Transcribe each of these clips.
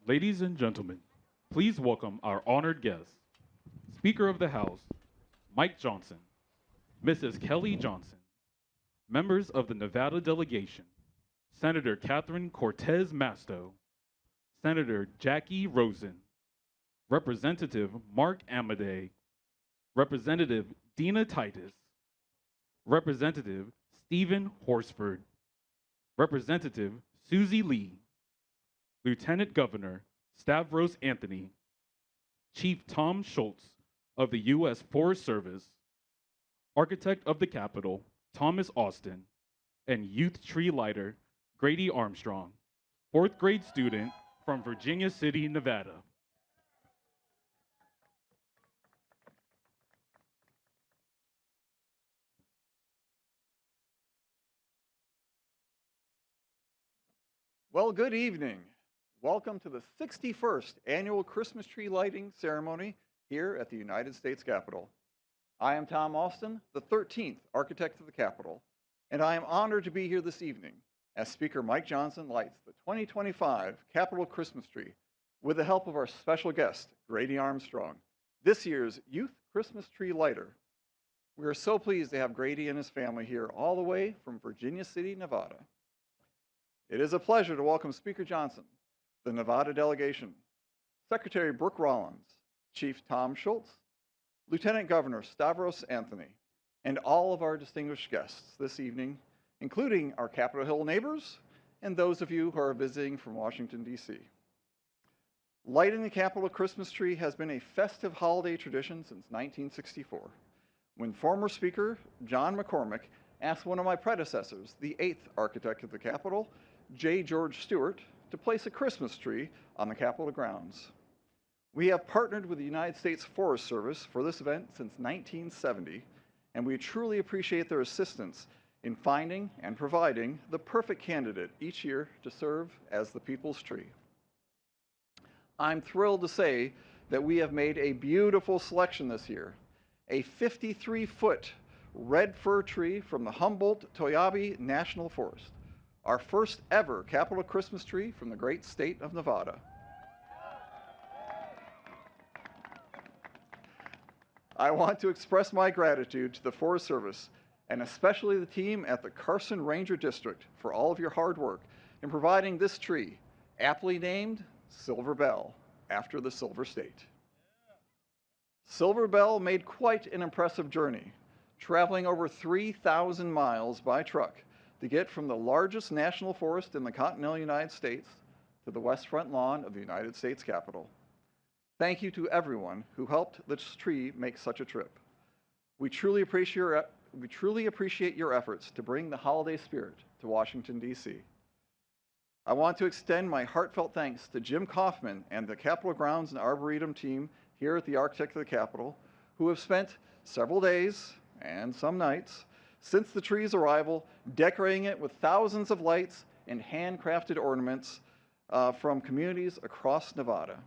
Ladies and gentlemen, please welcome our honored guest, Speaker of the House, Mike Johnson, Mrs. Kelly Johnson, members of the Nevada delegation, Senator Catherine Cortez Masto, Senator Jackie Rosen, Representative Mark Amade, Representative Dina Titus, Representative Stephen Horsford, Representative Susie Lee, Lieutenant Governor Stavros Anthony, Chief Tom Schultz of the U.S. Forest Service, Architect of the Capitol Thomas Austin, and Youth Tree Lighter Grady Armstrong, fourth grade student from Virginia City, Nevada. Well, good evening. Welcome to the 61st annual Christmas tree lighting ceremony here at the United States Capitol. I am Tom Austin, the 13th architect of the Capitol, and I am honored to be here this evening as Speaker Mike Johnson lights the 2025 Capitol Christmas tree with the help of our special guest, Grady Armstrong, this year's Youth Christmas Tree Lighter. We are so pleased to have Grady and his family here all the way from Virginia City, Nevada. It is a pleasure to welcome Speaker Johnson, the Nevada delegation, Secretary Brooke Rollins, Chief Tom Schultz, Lieutenant Governor Stavros Anthony, and all of our distinguished guests this evening, including our Capitol Hill neighbors and those of you who are visiting from Washington, D.C. Lighting the Capitol Christmas tree has been a festive holiday tradition since 1964, when former Speaker John McCormick asked one of my predecessors, the 8th architect of the Capitol, J. George Stewart, to place a Christmas tree on the Capitol grounds. We have partnered with the United States Forest Service for this event since 1970, and we truly appreciate their assistance in finding and providing the perfect candidate each year to serve as the people's tree. I'm thrilled to say that we have made a beautiful selection this year, a 53-foot red fir tree from the Humboldt-Toiyabe National Forest, our first ever Capitol Christmas tree from the great state of Nevada. I want to express my gratitude to the Forest Service and especially the team at the Carson Ranger District for all of your hard work in providing this tree, aptly named Silver Bell, after the Silver State. Silver Bell made quite an impressive journey, traveling over 3,000 miles by truck to get from the largest national forest in the continental United States to the west front lawn of the United States Capitol. Thank you to everyone who helped this tree make such a trip. We truly appreciate your efforts to bring the holiday spirit to Washington, D.C. I want to extend my heartfelt thanks to Jim Kaufman and the Capitol Grounds and Arboretum team here at the Architect of the Capitol, who have spent several days and some nights since the tree's arrival, decorating it with thousands of lights and handcrafted ornaments from communities across Nevada.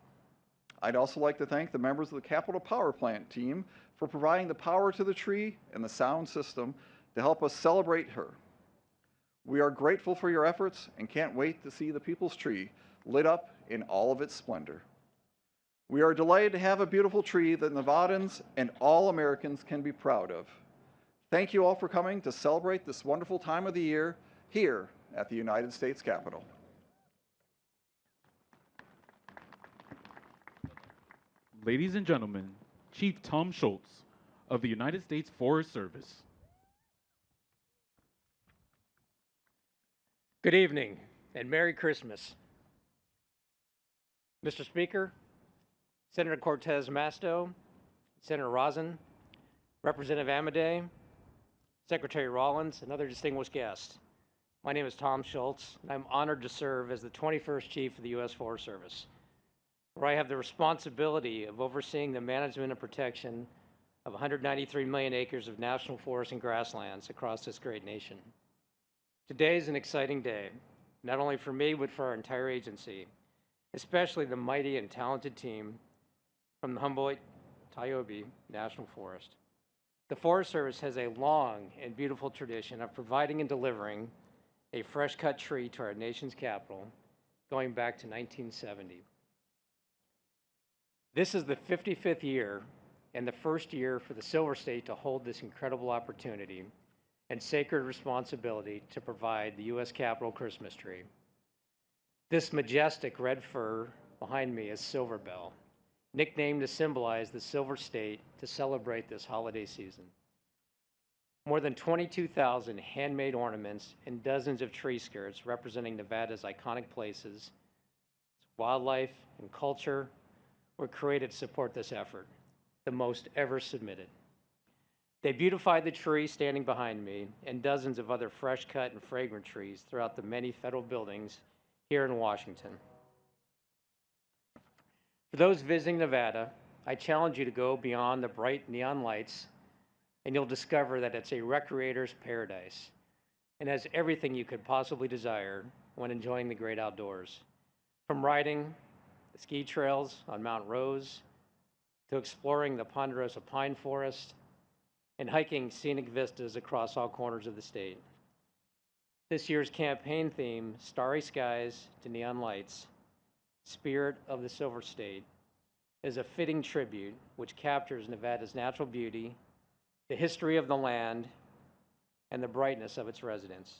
I'd also like to thank the members of the Capitol Power Plant team for providing the power to the tree and the sound system to help us celebrate her. We are grateful for your efforts and can't wait to see the People's Tree lit up in all of its splendor. We are delighted to have a beautiful tree that Nevadans and all Americans can be proud of. Thank you all for coming to celebrate this wonderful time of the year here at the United States Capitol. Ladies and gentlemen, Chief Tom Schultz of the United States Forest Service. Good evening and Merry Christmas. Mr. Speaker, Senator Cortez Masto, Senator Rosen, Representative Amade, Secretary Rollins, and other distinguished guests. My name is Tom Schultz, and I'm honored to serve as the 21st Chief of the U.S. Forest Service, where I have the responsibility of overseeing the management and protection of 193 million acres of national forests and grasslands across this great nation. Today is an exciting day, not only for me, but for our entire agency, especially the mighty and talented team from the Humboldt-Toiyabe National Forest. The Forest Service has a long and beautiful tradition of providing and delivering a fresh-cut tree to our nation's capital going back to 1970. This is the 55th year and the first year for the Silver State to hold this incredible opportunity and sacred responsibility to provide the U.S. Capitol Christmas tree. This majestic red fir behind me is Silver Bell, nicknamed to symbolize the Silver State to celebrate this holiday season. More than 22,000 handmade ornaments and dozens of tree skirts representing Nevada's iconic places, wildlife, and culture were created to support this effort, the most ever submitted. They beautified the tree standing behind me and dozens of other fresh cut and fragrant trees throughout the many federal buildings here in Washington. For those visiting Nevada, I challenge you to go beyond the bright neon lights and you'll discover that it's a recreator's paradise and has everything you could possibly desire when enjoying the great outdoors. From riding the ski trails on Mount Rose to exploring the ponderosa pine forest and hiking scenic vistas across all corners of the state. This year's campaign theme, Starry Skies to Neon Lights, Spirit of the Silver State, is a fitting tribute which captures Nevada's natural beauty, the history of the land, and the brightness of its residents.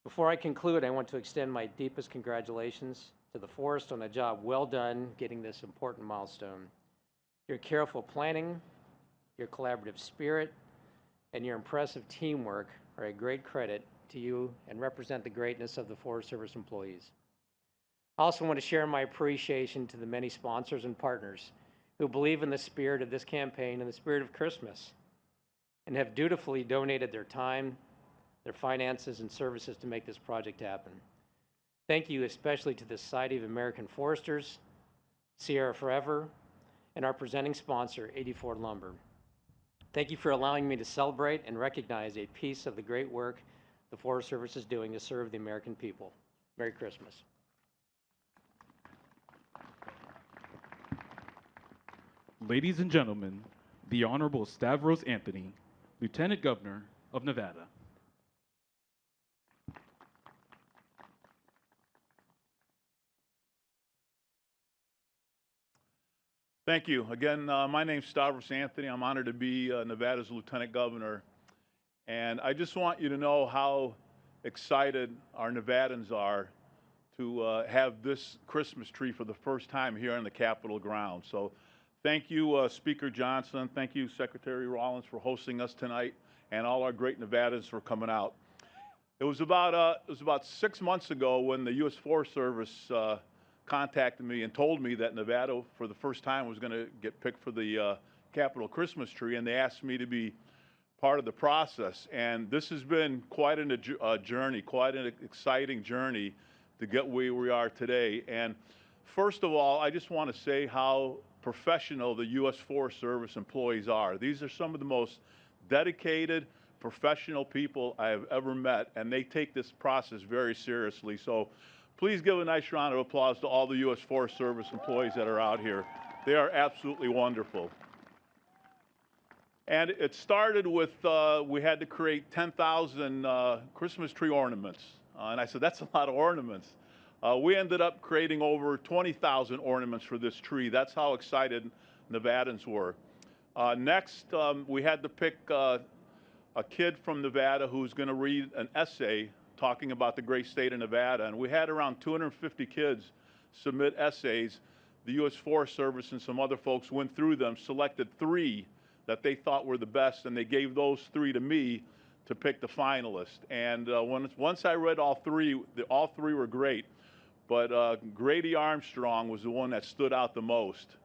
Before I conclude, I want to extend my deepest congratulations to the forest on a job well done getting this important milestone. Your careful planning, your collaborative spirit, and your impressive teamwork are a great credit to you and represent the greatness of the Forest Service employees. I also want to share my appreciation to the many sponsors and partners who believe in the spirit of this campaign and the spirit of Christmas and have dutifully donated their time, their finances, and services to make this project happen. Thank you especially to the Society of American Foresters, Sierra Forever, and our presenting sponsor, 84 Lumber. Thank you for allowing me to celebrate and recognize a piece of the great work the Forest Service is doing to serve the American people. Merry Christmas. Ladies and gentlemen, the Honorable Stavros Anthony, Lieutenant Governor of Nevada. Thank you. Again, my name's Stavros Anthony. I'm honored to be Nevada's Lieutenant Governor. And I just want you to know how excited our Nevadans are to have this Christmas tree for the first time here on the Capitol grounds. So thank you, Speaker Johnson. Thank you, Secretary Rollins, for hosting us tonight, and all our great Nevadans for coming out. It was about 6 months ago when the U.S. Forest Service contacted me and told me that Nevada, for the first time, was going to get picked for the Capitol Christmas tree, and they asked me to be part of the process. And this has been quite a journey, quite an exciting journey to get where we are today. And first of all, I just want to say how professional the U.S. Forest Service employees are. These are some of the most dedicated, professional people I have ever met, and they take this process very seriously. So please give a nice round of applause to all the U.S. Forest Service employees that are out here. They are absolutely wonderful. And it started with, we had to create 10,000 Christmas tree ornaments. And I said, that's a lot of ornaments. We ended up creating over 20,000 ornaments for this tree. That's how excited Nevadans were. Next, we had to pick a kid from Nevada who's going to read an essay talking about the great state of Nevada. And we had around 250 kids submit essays. The U.S. Forest Service and some other folks went through them, selected 3 that they thought were the best, and they gave those 3 to me to pick the finalists. And once I read all 3 were great. But Grady Armstrong was the one that stood out the most.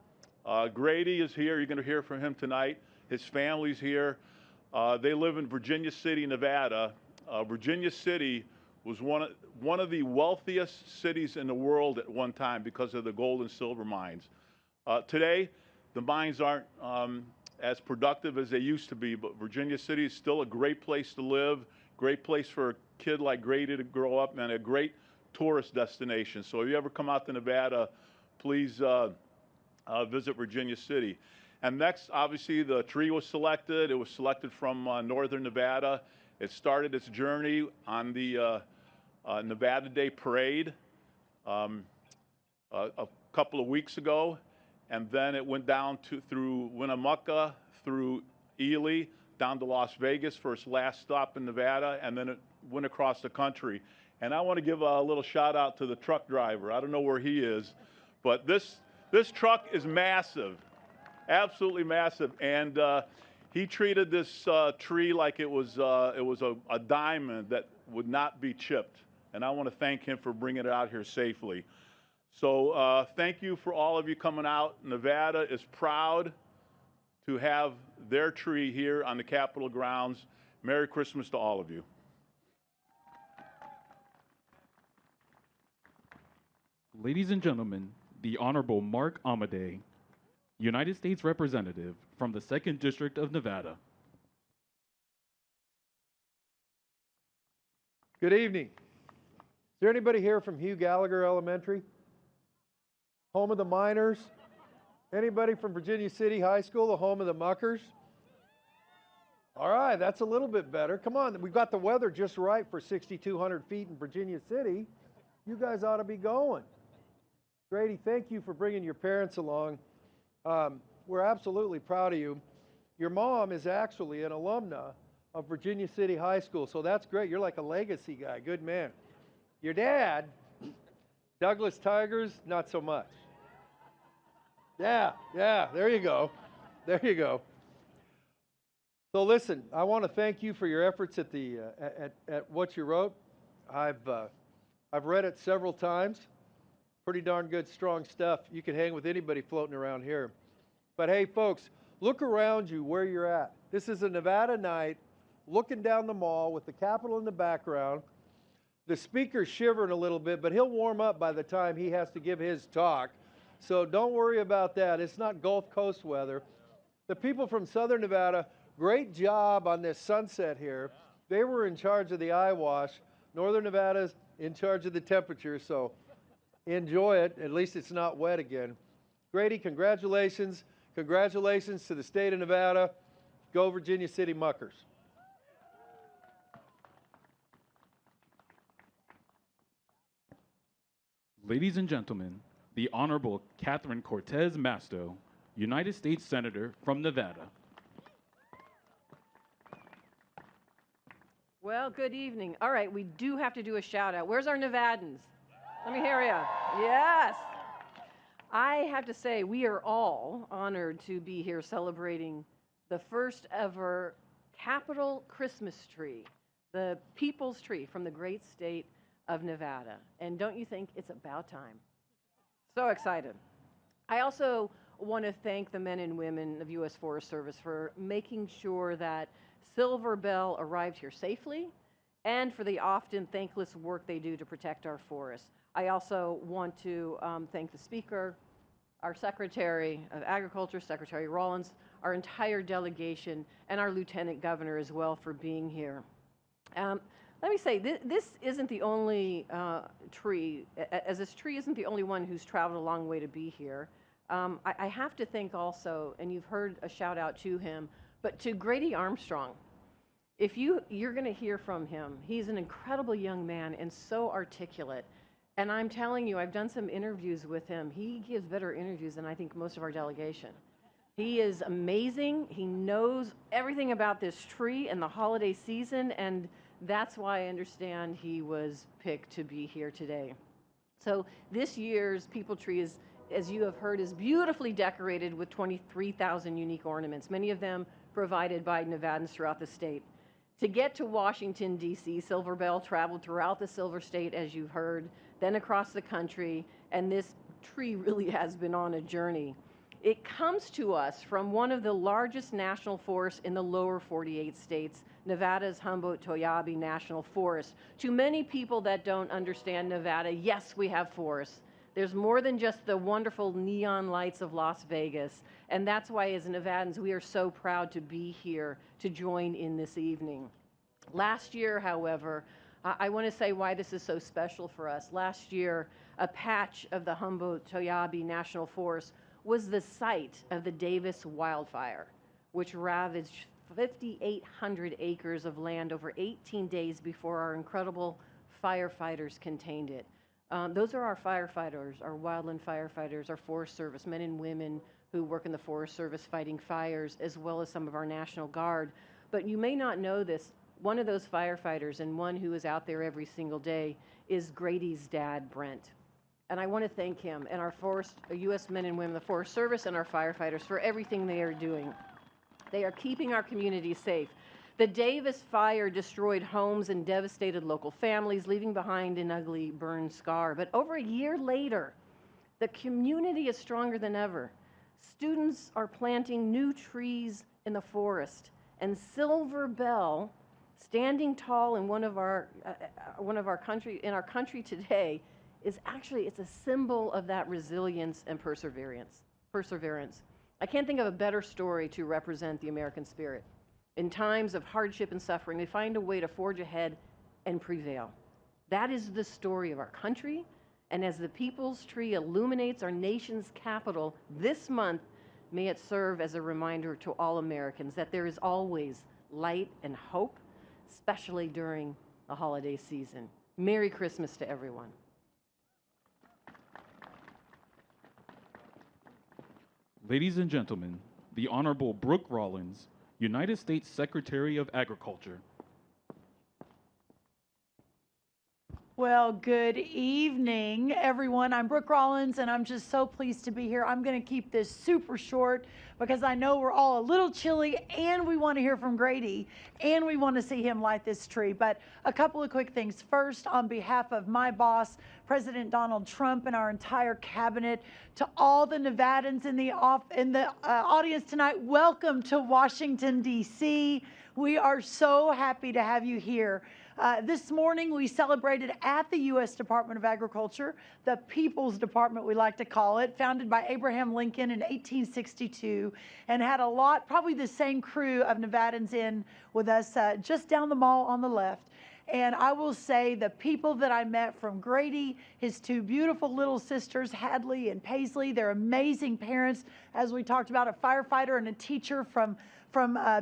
Grady is here. You're going to hear from him tonight. His family's here. They live in Virginia City, Nevada. Virginia City was one of the wealthiest cities in the world at one time because of the gold and silver mines. Today, the mines aren't as productive as they used to be, but Virginia City is still a great place to live, great place for a kid like Grady to grow up, and a great tourist destination. So if you ever come out to Nevada, please visit Virginia City. And next, obviously, the tree was selected. It was selected from northern Nevada. It started its journey on the Nevada Day Parade a couple of weeks ago. and then it went down through Winnemucca, through Ely, down to Las Vegas for its last stop in Nevada, and then it went across the country. And I want to give a little shout out to the truck driver. I don't know where he is, but this truck is massive, absolutely massive. And he treated this tree like it was a diamond that would not be chipped. And I want to thank him for bringing it out here safely. So thank you for all of you coming out. Nevada is proud to have their tree here on the Capitol grounds. Merry Christmas to all of you. Ladies and gentlemen, the Honorable Mark Amadei, United States Representative from the 2nd District of Nevada. Good evening. Is there anybody here from Hugh Gallagher Elementary? Home of the Miners? Anybody from Virginia City High School, the home of the Muckers? All right, that's a little bit better. Come on, we've got the weather just right for 6,200 feet in Virginia City. You guys ought to be going. Grady, thank you for bringing your parents along. We're absolutely proud of you. Your mom is actually an alumna of Virginia City High School, so that's great. You're like a legacy guy. Good man. Your dad, Douglas Tigers, not so much. Yeah, there you go. There you go. So listen, I want to thank you for your efforts at the at what you wrote. I've read it several times. Pretty darn good, strong stuff. You can hang with anybody floating around here. But hey, folks, look around you where you're at. This is a Nevada night, looking down the mall with the Capitol in the background. The speaker's shivering a little bit, but he'll warm up by the time he has to give his talk. So don't worry about that. It's not Gulf Coast weather. The people from Southern Nevada, great job on this sunset here. They were in charge of the eye wash. Northern Nevada's in charge of the temperature, so enjoy it. At least it's not wet again. Grady, congratulations. Congratulations to the state of Nevada. Go Virginia City Muckers. Ladies and gentlemen, the Honorable Catherine Cortez Masto, United States Senator from Nevada. Well, good evening. All right, we do have to do a shout out. Where's our Nevadans? Let me hear you. Yes. I have to say, we are all honored to be here celebrating the first ever Capitol Christmas tree, the people's tree from the great state of Nevada. And don't you think it's about time? So excited. I also want to thank the men and women of U.S. Forest Service for making sure that Silver Bell arrived here safely and for the often thankless work they do to protect our forests. I also want to thank the Speaker, our Secretary of Agriculture, Secretary Rollins, our entire delegation, and our Lieutenant Governor as well for being here. Let me say, this isn't the only tree, as this tree isn't the only one who's traveled a long way to be here. I have to thank also, and you've heard a shout out to him, but to Grady Armstrong. If you're going to hear from him, he's an incredible young man and so articulate. And I'm telling you, I've done some interviews with him. He gives better interviews than I think most of our delegation. He is amazing. He knows everything about this tree and the holiday season, and that's why I understand he was picked to be here today. So this year's People Tree is, as you have heard, is beautifully decorated with 23,000 unique ornaments, many of them provided by Nevadans throughout the state. To get to Washington, D.C., Silver Bell traveled throughout the Silver State, as you've heard, then across the country, and this tree really has been on a journey. It comes to us from one of the largest national forests in the lower 48 states, Nevada's Humboldt-Toiyabe National Forest. To many people that don't understand Nevada, yes, we have forests. There's more than just the wonderful neon lights of Las Vegas, and that's why as Nevadans, we are so proud to be here to join in this evening. Last year, however, I want to say why this is so special for us. Last year, a patch of the Humboldt-Toiyabe National Forest was the site of the Davis wildfire, which ravaged 5,800 acres of land over 18 days before our incredible firefighters contained it. Those are our firefighters, our wildland firefighters, our Forest Service, men and women who work in the Forest Service fighting fires, as well as some of our National Guard. But you may not know this. One of those firefighters and one who is out there every single day is Grady's dad, Brent. And I want to thank him and our U.S. men and women, the Forest Service and our firefighters for everything they are doing. They are keeping our communities safe. The Davis fire destroyed homes and devastated local families, leaving behind an ugly burn scar. But over a year later, the community is stronger than ever. Students are planting new trees in the forest, and Silver Bell, standing tall in one of our country today, is actually, it's a symbol of that resilience and perseverance. I can't think of a better story to represent the American spirit. In times of hardship and suffering, they find a way to forge ahead and prevail. That is the story of our country, and as the People's Tree illuminates our nation's capital this month, may it serve as a reminder to all Americans that there is always light and hope, especially during the holiday season. Merry Christmas to everyone. Ladies and gentlemen, the Honorable Brooke Rollins, United States Secretary of Agriculture. Well, good evening, everyone. I'm Brooke Rollins, and I'm just so pleased to be here. I'm going to keep this super short because I know we're all a little chilly, and we want to hear from Grady, and we want to see him light this tree. But a couple of quick things. First, on behalf of my boss, President Donald Trump, and our entire cabinet, to all the Nevadans in the audience tonight, welcome to Washington, D.C. We are so happy to have you here. This morning, we celebrated at the U.S. Department of Agriculture, the People's Department, we like to call it, founded by Abraham Lincoln in 1862, and had a lot, probably the same crew of Nevadans in with us just down the mall on the left. And I will say the people that I met, from Grady, his two beautiful little sisters, Hadley and Paisley, they're amazing parents, as we talked about, a firefighter and a teacher from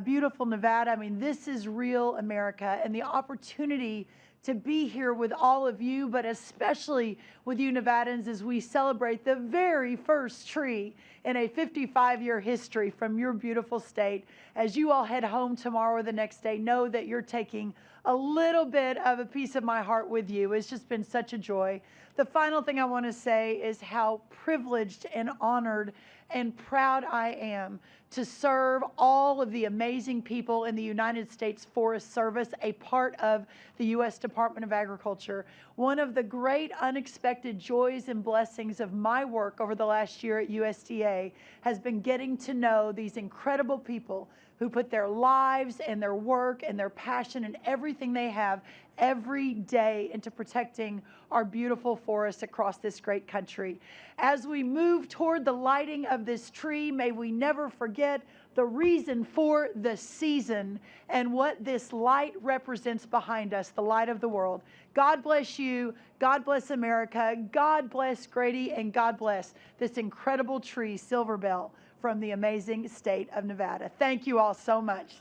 beautiful Nevada. I mean, this is real America, and the opportunity to be here with all of you, but especially with you Nevadans, as we celebrate the very first tree in a 55-year history from your beautiful state. As you all head home tomorrow or the next day, know that you're taking a little bit of a piece of my heart with you. It's just been such a joy. The final thing I want to say is how privileged and honored and proud I am to serve all of the amazing people in the United States Forest Service, a part of the U.S. Department of Agriculture. One of the great unexpected joys and blessings of my work over the last year at USDA has been getting to know these incredible people who put their lives and their work and their passion and everything they have every day into protecting our beautiful forests across this great country. As we move toward the lighting of this tree, may we never forget the reason for the season and what this light represents behind us, the light of the world. God bless you. God bless America. God bless Grady, and God bless this incredible tree, Silver Bell, from the amazing state of Nevada. Thank you all so much.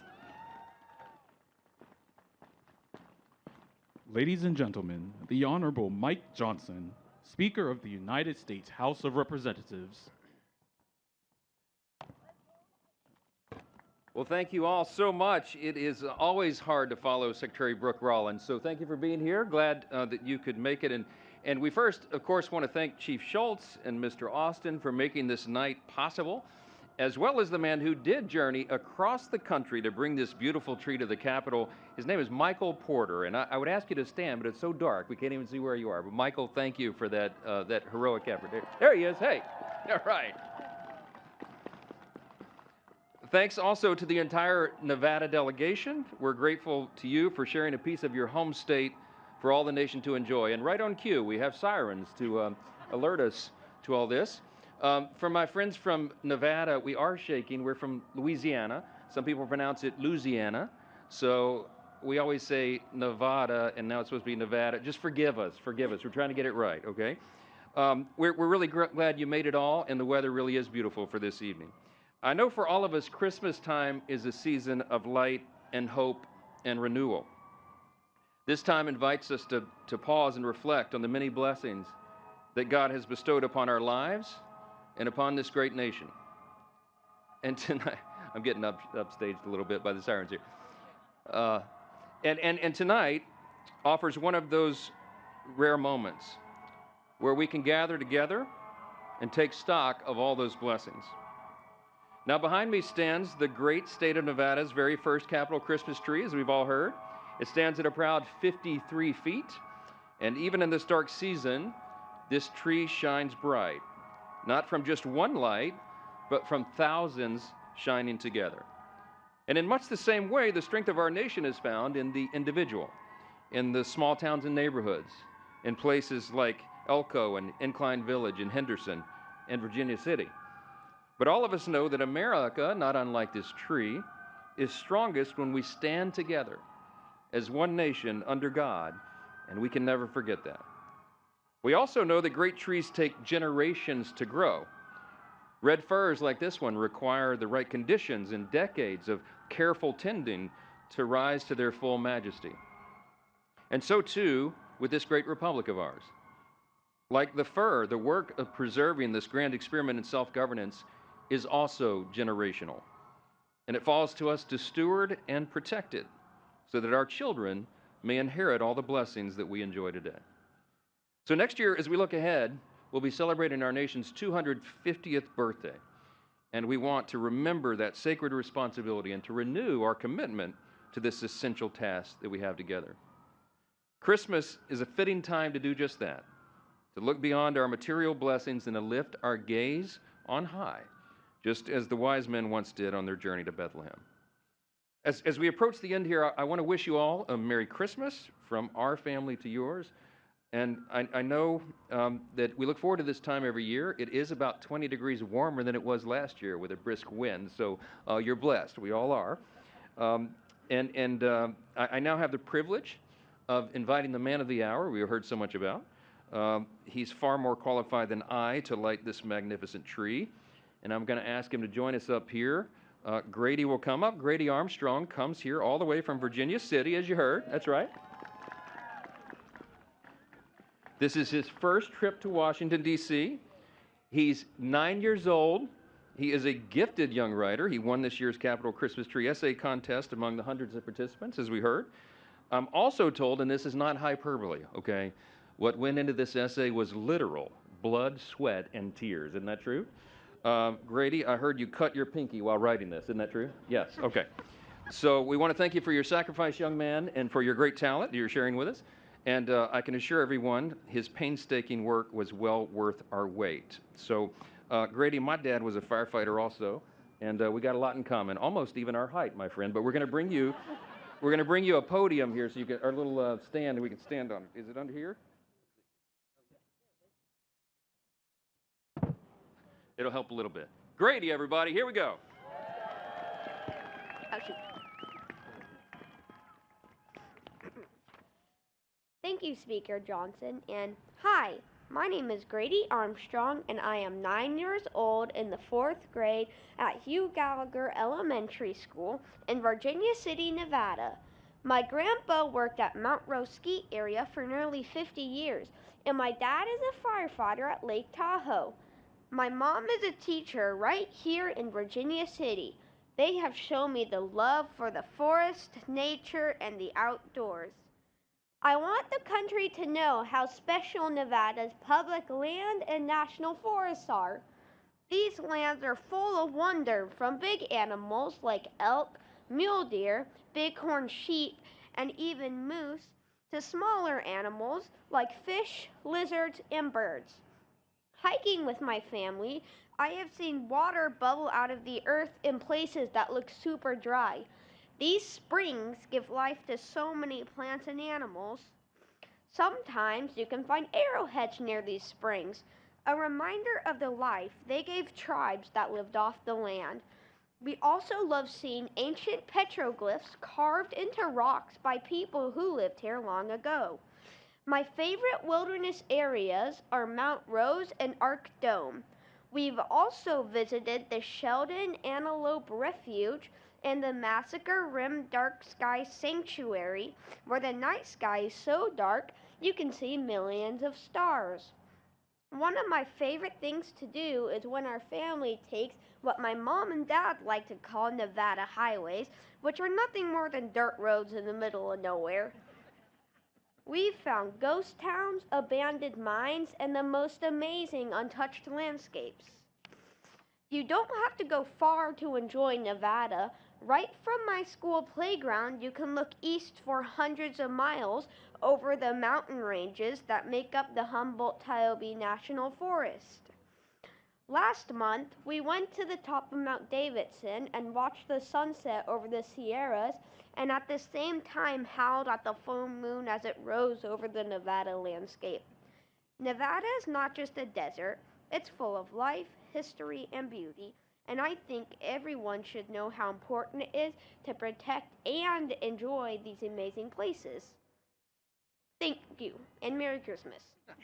Ladies and gentlemen, the Honorable Mike Johnson, Speaker of the United States House of Representatives. Well, thank you all so much. It is always hard to follow Secretary Brooke Rollins, so thank you for being here. Glad that you could make it. And we first, of course, want to thank Chief Schultz and Mr. Austin for making this night possible, as well as the man who did journey across the country to bring this beautiful tree to the Capitol. His name is Michael Porter, and I would ask you to stand, but it's so dark we can't even see where you are. But Michael, thank you for that heroic effort. There he is. Hey, all right. Thanks also to the entire Nevada delegation. We're grateful to you for sharing a piece of your home state for all the nation to enjoy. And right on cue, we have sirens to alert us to all this. For my friends from Nevada, we are shaking. We're from Louisiana. Some people pronounce it Louisiana. So we always say Nevada, and now it's supposed to be Nevada. Just forgive us. Forgive us. We're trying to get it right, okay? We're really glad you made it all, and the weather really is beautiful for this evening. I know for all of us, Christmas time is a season of light and hope and renewal. This time invites us to pause and reflect on the many blessings that God has bestowed upon our lives and upon this great nation. And tonight, I'm getting upstaged a little bit by the sirens here. And tonight offers one of those rare moments where we can gather together and take stock of all those blessings. Now, behind me stands the great state of Nevada's very first Capitol Christmas tree, as we've all heard. It stands at a proud 53 feet, and even in this dark season, this tree shines bright, not from just one light, but from thousands shining together. And in much the same way, the strength of our nation is found in the individual, in the small towns and neighborhoods, in places like Elko and Incline Village and Henderson and Virginia City. But all of us know that America, not unlike this tree, is strongest when we stand together as one nation under God, and we can never forget that. We also know that great trees take generations to grow. Red firs like this one require the right conditions and decades of careful tending to rise to their full majesty. And so too with this great republic of ours. Like the fir, the work of preserving this grand experiment in self-governance is also generational. And it falls to us to steward and protect it so that our children may inherit all the blessings that we enjoy today. So next year, as we look ahead, we'll be celebrating our nation's 250th birthday. And we want to remember that sacred responsibility and to renew our commitment to this essential task that we have together. Christmas is a fitting time to do just that, to look beyond our material blessings and to lift our gaze on high, just as the wise men once did on their journey to Bethlehem. As we approach the end here, I want to wish you all a Merry Christmas from our family to yours. And I know that we look forward to this time every year. It is about 20 degrees warmer than it was last year with a brisk wind, so you're blessed. We all are. I now have the privilege of inviting the man of the hour we have heard so much about. He's far more qualified than I to light this magnificent tree, and I'm going to ask him to join us up here. Grady will come up. Grady Armstrong comes here all the way from Virginia City, as you heard. That's right. This is his first trip to Washington, D.C. He's 9 years old. He is a gifted young writer. He won this year's Capitol Christmas Tree Essay Contest among the hundreds of participants, as we heard. I'm also told, and this is not hyperbole, okay, what went into this essay was literal blood, sweat, and tears. Isn't that true? Grady, I heard you cut your pinky while writing this. Isn't that true? Yes. Okay. So we want to thank you for your sacrifice, young man, and for your great talent that you're sharing with us. And I can assure everyone his painstaking work was well worth our wait. So, Grady, my dad was a firefighter also, and we got a lot in common, almost even our height, my friend. But we're going to bring you a podium here so you can, our little stand, and we can stand on it. Is it under here? It'll help a little bit. Grady, everybody, here we go. Thank you, Speaker Johnson, and hi, my name is Grady Armstrong, and I am 9 years old in the 4th grade at Hugh Gallagher Elementary School in Virginia City, Nevada. My grandpa worked at Mount Rose Ski Area for nearly 50 years, and my dad is a firefighter at Lake Tahoe. My mom is a teacher right here in Virginia City. They have shown me the love for the forest, nature, and the outdoors. I want the country to know how special Nevada's public land and national forests are. These lands are full of wonder, from big animals like elk, mule deer, bighorn sheep, and even moose, to smaller animals like fish, lizards, and birds. Hiking with my family, I have seen water bubble out of the earth in places that look super dry. These springs give life to so many plants and animals. Sometimes you can find arrowheads near these springs, a reminder of the life they gave tribes that lived off the land. We also love seeing ancient petroglyphs carved into rocks by people who lived here long ago. My favorite wilderness areas are Mount Rose and Arc Dome. We've also visited the Sheldon Antelope Refuge and the Massacre Rim Dark Sky Sanctuary, where the night sky is so dark you can see millions of stars. One of my favorite things to do is when our family takes what my mom and dad like to call Nevada highways, which are nothing more than dirt roads in the middle of nowhere. We've found ghost towns, abandoned mines, and the most amazing untouched landscapes. You don't have to go far to enjoy Nevada. Right from my school playground, you can look east for hundreds of miles over the mountain ranges that make up the Humboldt-Toiyabe National Forest. Last month, we went to the top of Mount Davidson and watched the sunset over the Sierras, and at the same time howled at the full moon as it rose over the Nevada landscape. Nevada is not just a desert, it's full of life, history, and beauty, and I think everyone should know how important it is to protect and enjoy these amazing places. Thank you, and Merry Christmas. That's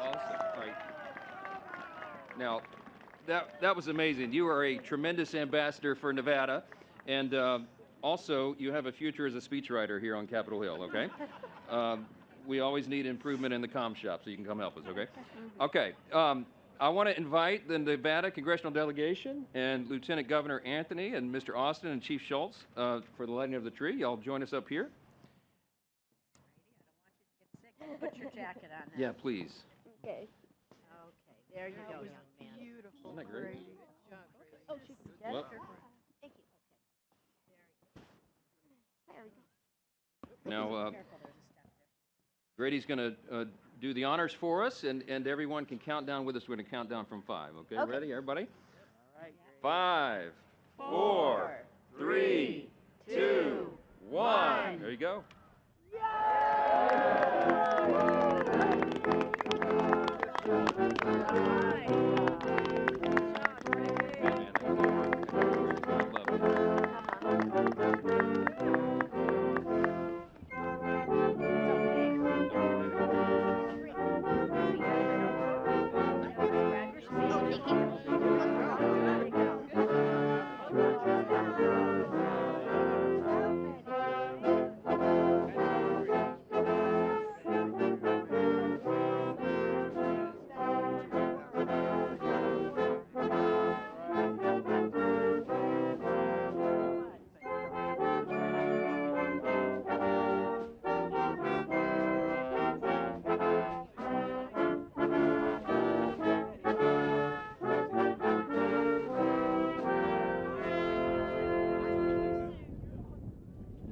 awesome. All right. Now, that was amazing. You are a tremendous ambassador for Nevada, and also you have a future as a speechwriter here on Capitol Hill, okay? We always need improvement in the comm shop, so you can come help us, okay? Okay. I want to invite the Nevada congressional delegation and Lieutenant Governor Anthony and Mr. Austin and Chief Schultz for the lighting of the tree. Y'all join us up here. Put your jacket on now. Yeah, please. Okay. Okay, there you go, young man. Beautiful. Isn't that great? Oh, she's Well, Thank you. There we go. now, Grady's going to do the honors for us, and everyone can count down with us. We're going to count down from 5, okay? Okay. Ready, everybody? All right. 5, 4, 3, 2, 1. There you go.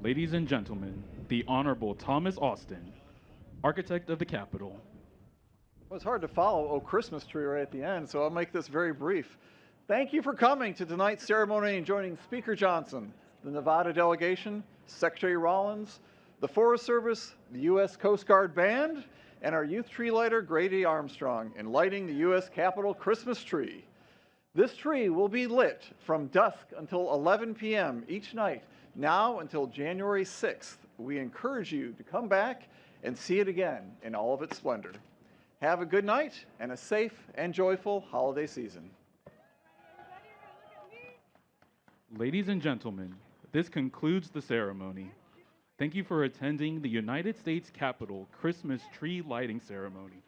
Ladies and gentlemen, the Honorable Thomas Austin, architect of the Capitol. Well, it's hard to follow "Oh Christmas Tree" right at the end, so I'll make this very brief. Thank you for coming to tonight's ceremony and joining Speaker Johnson, the Nevada delegation, Secretary Rollins, the Forest Service, the U.S. Coast Guard Band, and our youth tree lighter, Grady Armstrong, in lighting the U.S. Capitol Christmas tree. This tree will be lit from dusk until 11 p.m. each night, now until January 6th. We encourage you to come back and see it again in all of its splendor. Have a good night and a safe and joyful holiday season. Ladies and gentlemen, this concludes the ceremony. Thank you for attending the United States Capitol Christmas tree lighting ceremony.